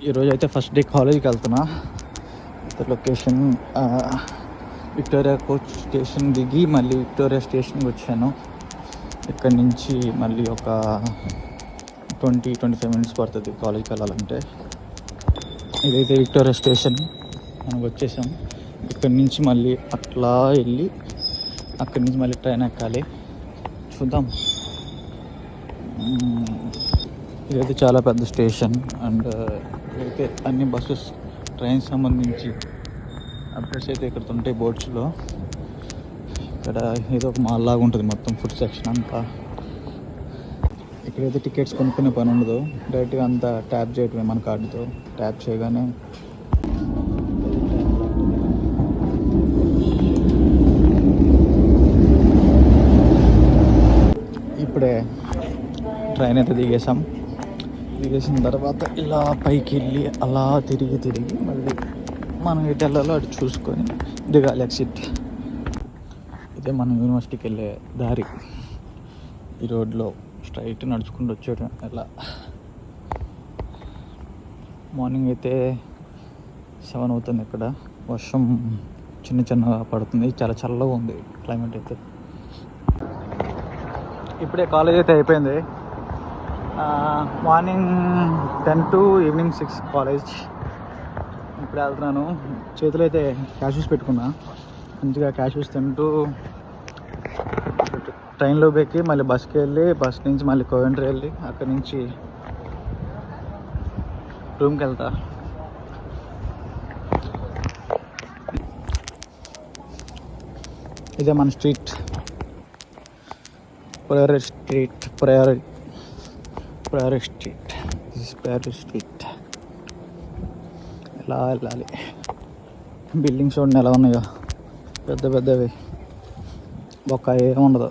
ఈరోజు అయితే first day కాలేజీకి వెళ్తున్నా. లొకేషన్ విక్టోరియా కోచ్ స్టేషన్ దిగి మళ్ళీ విక్టోరియా స్టేషన్కి వచ్చాను. ఇక్కడ నుంచి మళ్ళీ ఒక 20-25 మినిట్స్ పడుతుంది కాలేజీకి వెళ్ళాలంటే. ఇదైతే విక్టోరియా స్టేషన్, మనకు వచ్చేసాం. ఇక్కడ నుంచి మళ్ళీ అట్లా వెళ్ళి అక్కడి నుంచి మళ్ళీ ట్రైన్ ఎక్కాలి. చూద్దాం. ఇదైతే చాలా పెద్ద స్టేషన్. అండ్ ఇదైతే అన్ని బస్సెస్ ట్రైన్ సంబంధించి అప్డేట్స్ అయితే ఇక్కడ ఉంటాయి బోర్డ్స్లో. ఇక్కడ ఏదో ఒక మాల్ లాగా ఉంటుంది మొత్తం, ఫుడ్ సెక్షన్ అంతా. ఇక్కడైతే టికెట్స్ కొనుక్కునే పని ఉండదు, డైరెక్ట్గా అంతా ట్యాప్ చేయటమే మన కార్డుతో. ట్యాప్ చేయగానే ఇప్పుడే ట్రైన్ అయితే దిగేసిన తర్వాత ఇలా పైకి వెళ్ళి అలా తిరిగి మళ్ళీ మనం ఎటు వెళ్ళాలో అటు చూసుకొని దిగాలి ఎగ్జిట్. ఇదే మనం యూనివర్సిటీకి వెళ్ళే దారి. ఈ రోడ్లో స్ట్రైట్ నడుచుకుంటూ వచ్చేయడం. ఎలా మార్నింగ్ అయితే 7 అవుతుంది. ఇక్కడ వర్షం చిన్నగా పడుతుంది. చాలా చల్లగా ఉంది క్లైమేట్ అయితే. ఇప్పుడే కాలేజ్ అయితే అయిపోయింది. Morning 10 to evening 6 college. ఇప్పుడు వెళ్తున్నాను. చేతిలో అయితే క్యాషూస్ పెట్టుకున్నా. మంచిగా క్యాషూస్ తింటూ ట్రైన్లో ఎక్కి మళ్ళీ బస్కి వెళ్ళి, బస్ నుంచి మళ్ళీ కోవెంట్రీ వెళ్ళి అక్కడి నుంచి రూమ్కి వెళ్తా. ఇదే మన స్ట్రీట్, ప్రయారీ స్ట్రీట్. ఎలా వెళ్ళాలి? బిల్డింగ్స్ చూడండి ఎలా ఉన్నాయో, పెద్దవి. ఒక్క ఏం ఉండదు.